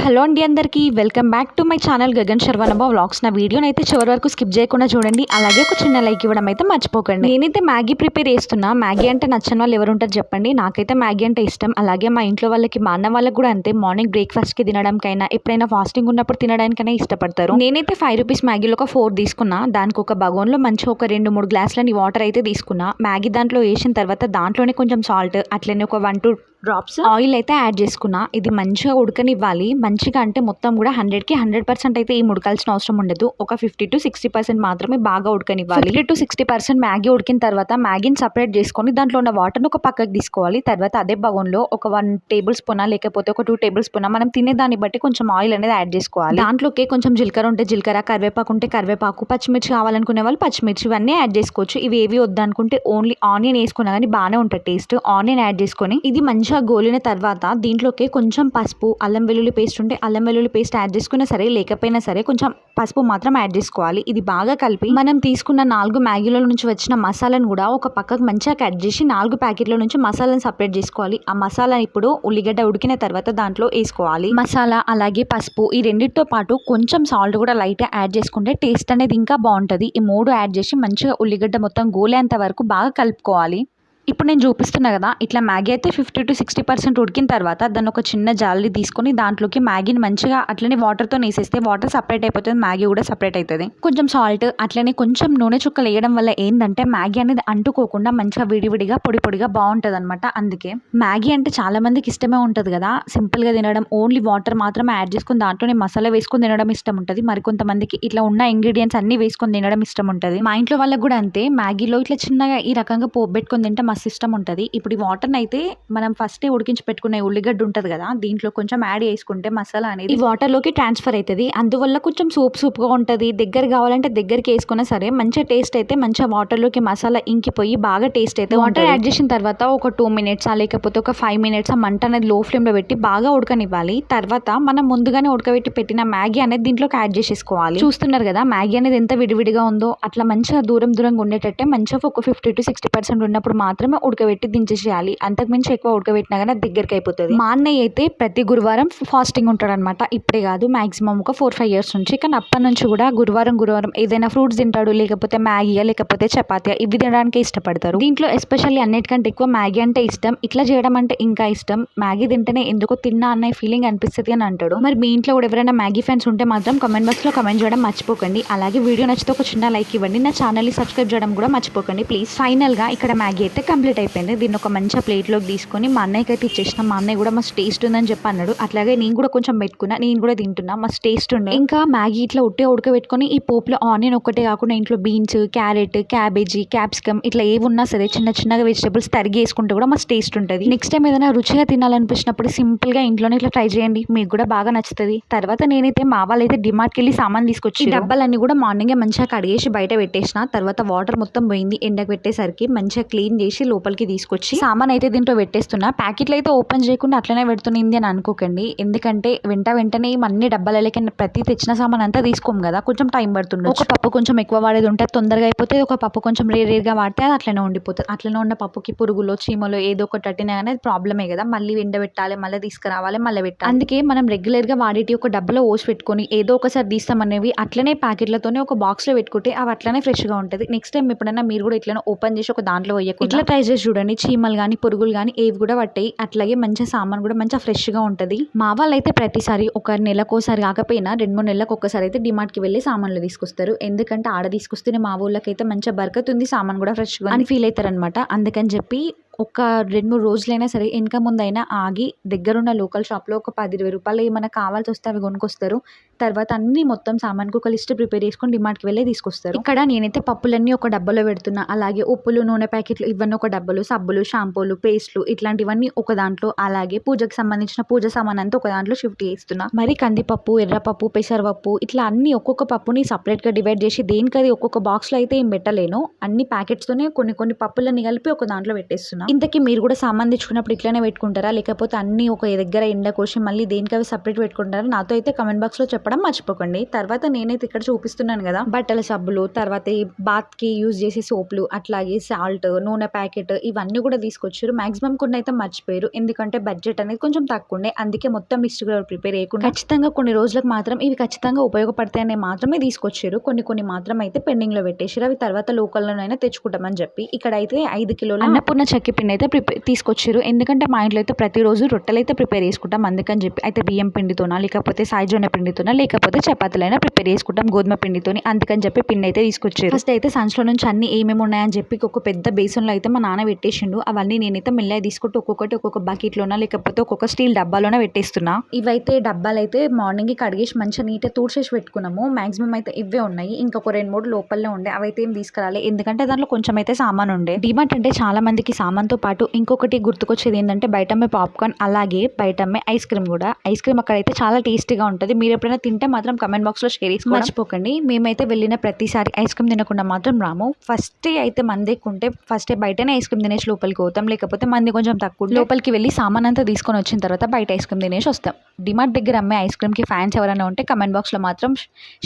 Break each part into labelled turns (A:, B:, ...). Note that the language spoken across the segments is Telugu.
A: హలో అండి అందరికీ welcome back to my channel Gagan శర్వనబా వ్లాగ్స్. నా వీడియోని అయితే చివరి వరకు స్కిప్ చేయకుండా చూడండి. అలాగే ఒక చిన్న లైక్ ఇవ్వడం అయితే మర్చిపోకండి. నేనైతే మ్యాగీ ప్రిపేర్ చేస్తున్నా. మ్యాగీ అంటే నచ్చని వాళ్ళు ఎవరు ఉంటారు చెప్పండి. నాకైతే మ్యాగీ అంటే ఇష్టం. అలాగే మా ఇంట్లో వాళ్ళకి, మా అన్న వాళ్ళకి కూడా అంతే. మార్నింగ్ బ్రేక్ఫాస్ట్కి తినడానికైనా, ఎప్పుడైనా ఫాస్టింగ్ ఉన్నప్పుడు తినడానికైనా ఇష్టపడతారు. నేనైతే 5 రూపీస్ మ్యాగీలో ఒక 4 తీసుకున్నా. దానికి ఒక బగోన్లో మంచిగా ఒక 2-3 గ్లాసులని వాటర్ అయితే తీసుకున్నా. మ్యాగీ దాంట్లో వేసిన తర్వాత దాంట్లోనే కొంచెం సాల్ట్, అట్లనే ఒక 1-2 డ్రాప్స్ ఆయిల్ అయితే యాడ్ చేసుకున్నా. ఇది మంచిగా ఉడకనివ్వాలి. మంచిగా అంటే మొత్తం కూడా 100కి 100% అయితే ఏం ఉడకాల్సిన అవసరం ఉండదు. ఒక 50-60% మాత్రమే బాగా ఉడకనివ్వాలి. 50-60% మ్యాగీ ఉడికిన తర్వాత మ్యాగీని సపరేట్ చేసుకొని దాంట్లో ఉన్న వాటర్ని ఒక పక్కకు తీసుకోవాలి. తర్వాత అదే బగోన్లో ఒక 1 టేబుల్ స్పూనా లేకపోతే ఒక 2 టేబుల్ స్పూనా మనం తినేదాన్ని బట్టి కొంచెం ఆయిల్ అనేది యాడ్ చేసుకోవాలి. దాంట్లోకి కొంచెం జీలకర్ర ఉంటే జీలకర్ర, కరివేపాకు ఉంటే కరివేపాకు, పచ్చిమిర్చి కావాలనుకునే వాళ్ళు పచ్చిమిర్చి ఇవన్నీ యాడ్ చేసుకోవచ్చు. ఇవి ఏవి వద్దనుకుంటే ఓన్లీ ఆనియన్ వేసుకున్నా కానీ బాగానే ఉంటుంది టేస్ట్. ఆనియన్ యాడ్ చేసుకొని ఇది మంచిగా గోలిన తర్వాత దీంట్లోకి కొంచెం పసుపు, అల్లం వెల్లుల్లి పేస్ట్ ఉంటే అల్లం వెల్లుల్లి పేస్ట్ యాడ్ చేసుకున్నా సరే, లేకపోయినా సరే కొంచెం పసుపు మాత్రం యాడ్ చేసుకోవాలి. ఇది బాగా కలిపి మనం తీసుకున్న 4 మ్యాగీల నుంచి వచ్చిన మసాలాను కూడా ఒక పక్కకు మంచిగా కట్ చేసి 4 ప్యాకెట్ల నుంచి మసాలాను సపరేట్ చేసుకోవాలి. ఆ మసాలా ఇప్పుడు ఉల్లిగడ్డ ఉడికిన తర్వాత దాంట్లో వేసుకోవాలి. మసాలా అలాగే పసుపు ఈ రెండింటితో పాటు కొంచెం సాల్ట్ కూడా లైట్గా యాడ్ చేసుకుంటే టేస్ట్ అనేది ఇంకా బాగుంటుంది. ఈ 3 యాడ్ చేసి మంచిగా ఉల్లిగడ్డ మొత్తం గోలేంత వరకు బాగా కలుపుకోవాలి. ఇప్పుడు నేను చూపిస్తున్నా కదా, ఇట్లా మ్యాగీ అయితే 50-60% ఉడికిన తర్వాత దాన్ని ఒక చిన్న జాలి తీసుకొని దాంట్లోకి మ్యాగీని మంచిగా అట్లనే వాటర్తో వేసేస్తే వాటర్ సపరేట్ అయిపోతుంది, మ్యాగీ కూడా సపరేట్ అవుతుంది. కొంచెం సాల్ట్ అట్లనే కొంచెం నూనె చుక్కలు వేయడం వల్ల ఏంటంటే మ్యాగీ అనేది అంటుకోకుండా మంచిగా విడివిడిగా పొడి పొడిగా బాగుంటుంది అనమాట. అందుకే మ్యాగీ అంటే చాలా మందికి ఇష్టమే ఉంటుంది కదా, సింపుల్గా తినడం, ఓన్లీ వాటర్ మాత్రమే యాడ్ చేసుకుని దాంట్లోనే మసాలా వేసుకొని తినడం ఇష్టం ఉంటుంది. మరికొంతమందికి ఇట్లా ఉన్న ఇంగ్రీడియంట్స్ అన్ని వేసుకొని తినడం ఇష్టం ఉంటుంది. మా ఇంట్లో వాళ్ళకి కూడా అంతే. మ్యాగీలో ఇట్లా చిన్నగా ఈ రకంగా పోబెట్టుకొని తింటే మస్తు ఇష్టం ఉంటుంది. ఇప్పుడు ఈ వాటర్ని అయితే మనం ఫస్ట్ ఉడికించి పెట్టుకునే ఉల్లిగడ్డ ఉంటుంది కదా, దీంట్లో కొంచెం యాడ్ చేసుకుంటే మసాలా అనేది ఈ వాటర్లోకి ట్రాన్స్ఫర్ అవుతుంది. అందువల్ల కొంచెం సూప్గా ఉంటుంది. దగ్గర కావాలంటే దగ్గరికి వేసుకున్నా సరే మంచిగా టేస్ట్ అయితే మంచిగా వాటర్లోకి మసాలా ఇంకిపోయి బాగా టేస్ట్ అయితే వాటర్ యాడ్ చేసిన తర్వాత ఒక 2 మినిట్స్ లేకపోతే ఒక 5 మినిట్స్ మంట అనేది లో ఫ్లేమ్లో పెట్టి బాగా ఉడకనివ్వాలి. తర్వాత మనం ముందుగానే ఉడకబెట్టి పెట్టిన మ్యాగీ అనేది దీంట్లోకి యాడ్ చేసేసుకోవాలి. చూస్తున్నారు కదా మ్యాగీ అనేది ఎంత విడివిడిగా ఉందో. అట్లా మంచిగా దూరంగా ఉండేటట్టే మంచిగా ఒక 50-60% ఉన్నప్పుడు మాత్రమే ఉడకబెట్టి దించేసేయాలి. అంతకుమించి ఎక్కువ ఉడకబెట్టినా కానీ దగ్గరికి అయిపోతుంది. మా అన్నయ్య అయితే ప్రతి గురువారం ఫాస్టింగ్ ఉంటాడనమాట. ఇప్పుడే కాదు, మాక్సిమం ఒక 4-5 ఇయర్స్ నుంచి. కానీ అప్పటి నుంచి కూడా గురువారం ఏదైనా ఫ్రూట్స్ తింటాడు, లేకపోతే మ్యాగీ లేకపోతే చపాతీ ఇవి తినడానికి ఇష్టపడతారు. దీంట్లో ఎస్పెషల్లీ అన్నిటికంటే ఎక్కువ మ్యాగీ అంటే ఇష్టం. ఇట్లా చేయడం అంటే ఇంకా ఇష్టం. మ్యాగీ తింటేనే ఎందుకో తిన్నా అన్న ఫీలింగ్ అనిపిస్తుంది అని అంటాడు. మరి మీ ఇంట్లో కూడా ఎవరైనా మ్యాగీ ఫ్యాన్స్ ఉంటే మాత్రం కామెంట్ బాక్స్లో కామెంట్ చేయడం మర్చిపోకండి. అలాగే వీడియో నచ్చితే ఒక చిన్న లైక్ ఇవ్వండి. నా ఛానల్ని సబ్స్క్రైబ్ చేయడం కూడా మర్చిపోకండి ప్లీజ్. ఫైనల్గా ఇక్కడ మ్యాగీ అయితే కంప్లీట్ అయిపోయింది. దీన్ని ఒక మంచిగా ప్లేట్లోకి తీసుకొని మా అన్నయ్యకి అయితే ఇచ్చేసిన. మా అన్నయ్య కూడా మస్తు టేస్ట్ ఉందని చెప్పి అన్నాడు. అట్లాగే నేను కూడా కొంచెం పెట్టుకున్నా, నేను కూడా తింటున్నా, మస్తు టేస్ట్ ఉండే. ఇంకా మ్యాగీ ఇట్లా ఉడకబెట్టుకొని ఈ పోపులో ఆనియన్ ఒక్కటే కాకుండా ఇంట్లో బీన్స్, క్యారెట్, క్యాబేజీ, క్యాప్సికమ్ ఇట్లా ఏవి ఉన్నా సరే చిన్నగా వెజిటేబుల్స్ తరిగి వేసుకుంటే కూడా మస్తు టేస్ట్ ఉంటుంది. నెక్స్ట్ టైం ఏదైనా రుచిగా తినాలనిపించినప్పుడు సింపుల్గా ఇంట్లోనే ఇట్లా ట్రై చేయండి, మీకు కూడా బాగా నచ్చుతుంది. తర్వాత నేనైతే మా వాళ్ళైతే డిమార్ట్కి వెళ్ళి సామాన్ తీసుకొచ్చి డబ్బాలన్నీ కూడా మార్నింగే మంచిగా కడిగేసి బయట పెట్టేసిన. తర్వాత వాటర్ మొత్తం పోయింది, ఎండకు పెట్టేసరికి మంచిగా క్లీన్ చేసి లోపలికి తీసుకొచ్చి సామాన్ అయితే దీంట్లో పెట్టేస్తున్నా. ప్యాకెట్లు అయితే ఓపెన్ చేయకుండా అట్లనే పెడుతుంది అని అనుకోకండి. ఎందుకంటే వెంటనే అన్ని డబ్బాలకి ప్రతి తెచ్చిన సామాన్ అంతా తీసుకోము కదా, కొంచెం టైం పడుతుంది. ఒక పప్పు కొంచెం ఎక్కువ వాడేది ఉంటే తొందరగా అయిపోతే, ఒక పప్పు కొంచెం రేర్గా వాడితే అది అట్లనే ఉండిపోతుంది. అట్లనే ఉన్న పప్పుకి పురుగులో చీమలో ఏదో ఒకటి అట్టినా కానీ ప్రాబ్లమే కదా, మళ్ళీ ఎండబెట్టాలి, మళ్ళీ తీసుకురావాలి, మళ్ళీ పెట్టాలి. అందుకే మనం రెగ్యులర్గా వాడేటి ఒక డబ్బాలో ఓసి పెట్టుకొని ఏదో ఒకసారి తీస్తామనేవి అట్లనే ప్యాకెట్లతోనే ఒక బాక్స్లో పెట్టుకుంటే అవి అట్లనే ఫ్రెష్గా ఉంటుంది. నెక్స్ట్ టైం ఎప్పుడైనా మీరు కూడా ఇట్లా ఓపెన్ చేసి ఒక దాంట్లో వేయకుండా ఇట్లా ట్రై చేసి చూడండి. చీమలు కానీ పురుగులు కానీ ఏవి కూడా పట్టాయి. అట్లాగే మంచిగా సామాన్ కూడా మంచిగా ఫ్రెష్గా ఉంటుంది. మా వాళ్ళు అయితే ప్రతిసారి ఒక నెలకోసారి కాకపోయినా 2-3 నెలలకు ఒక్కసారి అయితే డిమార్ట్కి వెళ్ళి సామాన్లు తీసుకొస్తారు. ఎందుకంటే ఆడ తీసుకొస్తేనే మా ఊళ్ళకైతే మంచిగా బరకతుంది, సామాన్ కూడా ఫ్రెష్గా అని ఫీల్ అవుతారు అనమాట. అందుకని చెప్పి ఒక 2-3 రోజులైనా సరే వెనక ముందైనా ఆగి దగ్గరున్న లోకల్ షాప్లో ఒక 10-20 రూపాయలు ఏమైనా కావాల్సి వస్తే అవి కొనుక్కొస్తారు. తర్వాత అన్ని మొత్తం సామాన్కి ఒక లిస్ట్ ప్రిపేర్ చేసుకొని డిమార్ట్కి వెళ్ళి తీసుకొస్తారు. ఇక్కడ నేనైతే పప్పులన్నీ ఒక డబ్బాలో పెడుతున్నా. అలాగే ఉప్పులు, నూనె ప్యాకెట్లు ఇవన్నీ ఒక డబ్బాలు, సబ్బులు, షాంపూలు, పేస్ట్లు ఇట్లాంటివన్నీ ఒక దాంట్లో, అలాగే పూజకు సంబంధించిన పూజ సామాన్ అంతా ఒక దాంట్లో షిఫ్ట్ చేస్తున్నా. మరి కందిపప్పు, ఎర్రపప్పు, పెసరపప్పు ఇట్లా అన్ని ఒక్కొక్క పప్పుని సపరేట్గా డివైడ్ చేసి దేనికది ఒక్కొక్క బాక్స్లో అయితే ఏం పెట్టలేను. అన్ని ప్యాకెట్స్తోనే కొన్ని పప్పులన్నీ కలిపి ఒక దాంట్లో పెట్టేస్తున్నా. పెట్టుకున్నా. ఇంతకీ మీరు కూడా సామాన్ తెచ్చుకున్నప్పుడు ఇట్లానే పెట్టుకుంటారా, లేకపోతే అన్ని ఒక దగ్గర ఎండ కోసి మళ్ళీ దేనికి అవి సపరేట్ పెట్టుకుంటారా? నాతో అయితే కమెంట్ బాక్స్ లో చెప్పడం మర్చిపోకండి. తర్వాత నేనైతే ఇక్కడ చూపిస్తున్నాను కదా బట్టల సబ్బులు, తర్వాత ఈ బాత్ కి యూజ్ చేసే సోపులు, అట్లాగే సాల్ట్, నూనె ప్యాకెట్ ఇవన్నీ కూడా తీసుకొచ్చారు. మాక్సిమం కొన్ని అయితే మర్చిపోయారు, ఎందుకంటే బడ్జెట్ అనేది కొంచెం తక్కువ ఉండే. అందుకే మొత్తం లిస్ట్ కూడా ప్రిపేర్ చేయకుండా ఖచ్చితంగా కొన్ని రోజులకు మాత్రం ఇవి ఖచ్చితంగా ఉపయోగపడతాయని మాత్రమే తీసుకొచ్చారు. కొన్ని మాత్రం అయితే పెండింగ్ లో పెట్టేసారు. అవి తర్వాత లోకల్లోనైనా తెచ్చుకుంటామని చెప్పి ఇక్కడైతే 5 కిలోల అన్నపూర్ణ చెక్కి పిండి అయితే తీసుకొచ్చారు. ఎందుకంటే మా ఇంట్లో అయితే ప్రతిరోజు రొట్టెలు అయితే ప్రిపేర్ చేసుకుంటాం, అందుకని చెప్పి అయితే బియ్యం పిండితోనా, లేకపోతే సాయిజొన్న పిండితోనా, లేకపోతే చపాతీలైనా ప్రిపేర్ చేసుకుంటాం గోధుమ పిండితోని. అందుకని చెప్పి పిండి అయితే తీసుకొచ్చారు. ఫస్ట్ అయితే సంచులో నుంచి అన్ని ఏమేమి ఉన్నాయని చెప్పి ఒక పెద్ద బేసన్లో అయితే మా నాన్న పెట్టేసిండు. అవన్నీ నేనైతే మెల్లగా తీసుకుంటూ ఒక్కొక్క బకెట్లోనా, లేకపోతే ఒక్కొక్క స్టీల్ డబ్బాలోనే పెట్టేస్తున్నా. ఇవైతే డబ్బాలు అయితే మార్నింగ్ కడిగేసి మంచిగా నీట్గా తూడ్చేసి పెట్టుకున్నాము. మాక్సిమం అయితే ఇవే ఉన్నాయి, ఇంకొక 2-3 లోపలనే ఉండే, అవైతే ఏం తీసుకురాలి ఎందుకంటే దాంట్లో కొంచెం అయితే సామాన్ ఉండే. డిమార్ట్ అంటే చాలా మందికి సామాన్తో పాటు ఇంకొకటి గుర్తుకొచ్చేది ఏంటంటే బయట అమ్మే పాప్కార్న్, అలాగే బయట అమ్మే ఐస్ క్రీమ్ కూడా. ఐస్ క్రీమ్ అక్కడైతే చాలా టేస్టీగా ఉంటుంది. మీరు ఎప్పుడైనా తింటే మాత్రం కమెంట్ బాక్స్ లో షేర్ చేసి మర్చిపోకండి. మేమైతే వెళ్ళిన ప్రతిసారి ఐస్ క్రీమ్ తినకుండా మాత్రం రాము. ఫస్ట్ అయితే మంది ఎక్కుంటే ఫస్ట్ బయటనే ఐస్ క్రీమ్ తినేసి లోపలికి పోతాం, లేకపోతే మంది కొంచెం తక్కువ లోపలికి వెళ్ళి సామాన్ అంతా తీసుకొని వచ్చిన తర్వాత బయట ఐస్ క్రీమ్ తినేసి వస్తాం. డిమార్ట్ దగ్గర అమ్మే ఐస్ క్రీమ్ కి ఫ్యాన్స్ ఎవరైనా ఉంటే కమెంట్ బాక్స్ లో మాత్రం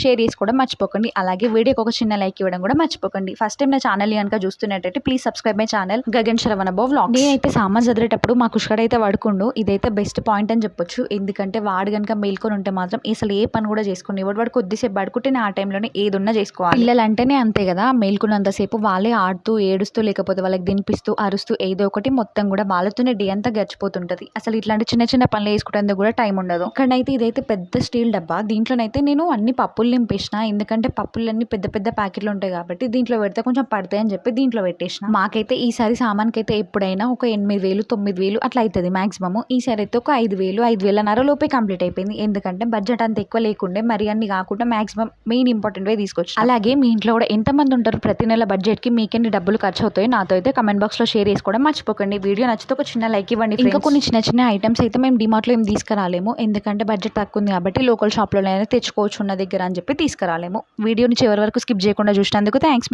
A: షేర్ చేసుకోవడం మర్చిపోకండి. అలాగే వీడియోకి ఒక చిన్న లైక్ ఇవ్వడం కూడా మర్చిపోకండి. ఫస్ట్ టైం నా ఛానల్ కనుక చూస్తున్నట్టయితే please subscribe my channel Gagan శ్రవణ వ్లాగ్స్. నేనైతే సామాన్ చదివేటప్పుడు మా కుష్కడైతే పడుకుండు. ఇదైతే బెస్ట్ పాయింట్ అని చెప్పొచ్చు, ఎందుకంటే వాడు కనుక మేల్కొని ఉంటే మాత్రం అసలు ఏ పని కూడా చేసుకోండి. వాడు కొద్దిసేపు పడుకుంటేనే ఆ టైంలోనే ఏదున్నా చేసుకోవాలి. పిల్లలు అంటేనే అంతే కదా, మేల్కున్నంతసేపు వాళ్ళే ఆడుతూ ఏడుస్తూ, లేకపోతే వాళ్ళకి తినిపిస్తూ అరుస్తూ ఏదో ఒకటి మొత్తం కూడా వాళ్ళతోనే డే అంతా గడిచిపోతుంటది. అసలు ఇట్లాంటి చిన్న పనులు వేసుకుంటేందుకు కూడా టైం ఉండదు. ఇక్కడైతే ఇదైతే పెద్ద స్టీల్ డబ్బా, దీంట్లోనైతే నేను అన్ని పప్పులు నింపేసిన, ఎందుకంటే పప్పులన్నీ పెద్ద ప్యాకెట్లు ఉంటాయి కాబట్టి దీంట్లో పెడితే కొంచెం పడతాయి అని చెప్పి దీంట్లో పెట్టేసిన. మాకైతే ఈసారి సామాన్కి అయితే ఎప్పుడైనా ఒక 8,000-9,000 అట్లా అవుతుంది మాక్సిమం. ఈసారి అయితే ఒక 5,000-5,500 లోపే కంప్లీట్ అయిపోయింది, ఎందుకంటే బడ్జెట్ అంత ఎక్కువ లేకుండే. మరి అన్ని కాకుండా మాక్సిమం మెయిన్ ఇంపార్టెంట్ వే తీసుకొచ్చి. అలాగే మీ ఇంట్లో కూడా ఎంతమంది ఉంటారు, ప్రతి నెల బడ్జెట్ కి మీకెన్ని డబ్బులు ఖర్చు అవుతాయి నాతో అయితే కమెంట్ బాక్స్ లో షేర్ చేసుకోవడం మర్చిపోకండి. వీడియో నచ్చితే ఒక చిన్న లైక్ ఇవ్వండి. ఇంకా కొన్ని చిన్న ఐటమ్స్ అయితే మేము డిమార్ట్ లో ఏం తీసుకురాలేము, ఎందుకంటే బడ్జెట్ తక్కువ ఉంది కాబట్టి లోకల్ షాప్ లో తెచ్చుకోవచ్చు ఉన్న దగ్గర అని చెప్పి తీసుకురాలేము. వీడియోని చివరి వరకు స్కిప్ చేయకుండా చూసినందుకు థ్యాంక్స్.